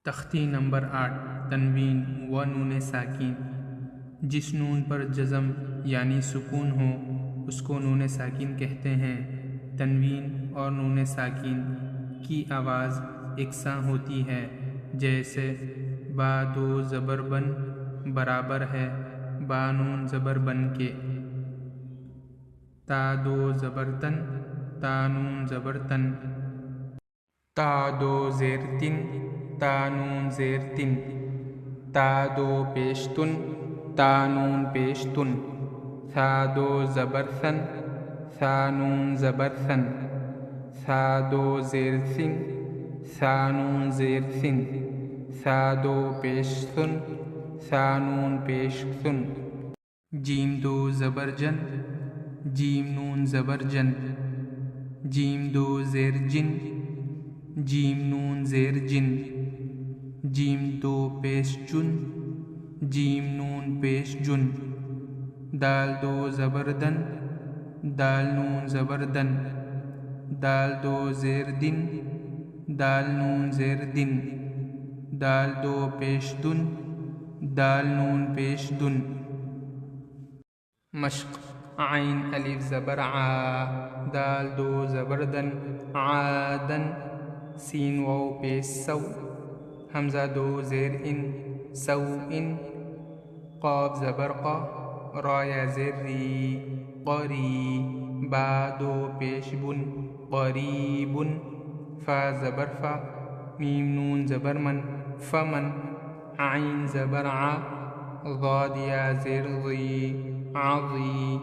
تختی نمبر 8 تنوین و نون ساکین۔ جس نون پر جزم یعنی سکون ہو اس کو نون ساکین کہتے ہیں۔ تنوین اور نون ساکین کی آواز یکساں ہوتی ہے، جیسے با دو زبر بن برابر ہے با نون زبر بن کے۔ تا دو زبر تن تا نون زبر تن۔ تا دو زیر تن تا نون زیر تن۔ تا دو پیش تن تا نون پیش تن۔ ثا دو زبر ثن ثا نون زبر ثن۔ ثا دو زیر ثن ثا نون زیر ثن۔ ثا دو پیش ثن ثا نون پیش ثن۔ جیم دو زبر جن جیم نون زبر جن۔ جیم دو زیر جن جیم نون زیر جن۔ جیم دو پیش جن جیم نون پیش جن۔ دال دو زبر دن دال نون زبر دن۔ دال دو زیر دن دال نون زیر دن۔ دال دو پیش دن دال نون پیش دن۔ مشق عین الف زبر ع دال دو زبر دن عادن۔ سین واو پیش سو حمزہ دو زیر ان سو ان۔ قاف زبر قا را یا زیر ری قری۔ با دو پیش بن قریب۔ فا زبر فا میم نون زبر من فمن۔ عین زبر ع ضاد یا زیر ضی عضی۔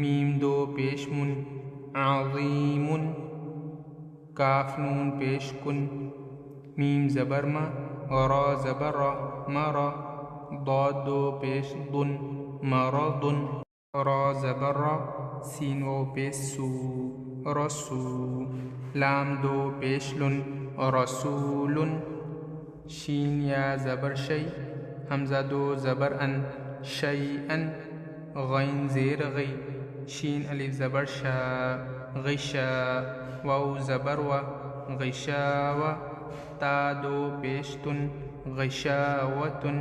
میم دو پیش من عظیم۔ کاف نون پیش کن میم زبر ما را زبر را مرا۔ ضاد دو پیش ضن مرض۔ را زبر را سین و پیش سو رسو۔ لام دو پیش لن رسول۔ شین یا زبر شی حمزہ دو زبر ان شیئن۔ غین زیر غی شین الف زبر شا غشا۔ واو زبر و غشاو۔ تا دو پیش تن غشاوتن۔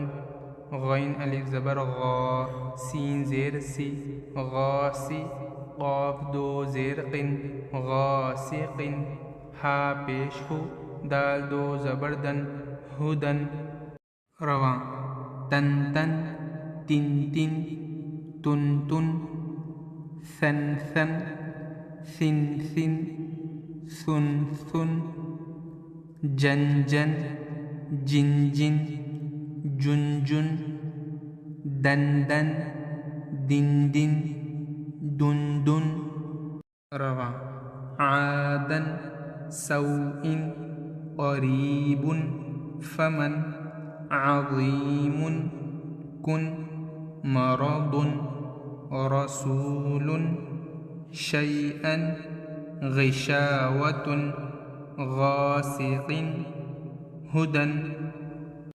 غین الف زبر غا سین زیر سی غاسی۔ قاف دو زیر قن غاسق۔ ہا پیش ہو دال دو زبر دن ہدن۔ رواں تن تن تن تن تن تن ثن ثن ثن ثن ثن ثن۔ جن جن جن جن جن جن۔ دن دن دن دن دن دن۔ رواں عادن سوء قریب فمن عظیم کن مرض رسول شیئا غشاوة غاسق ہدن۔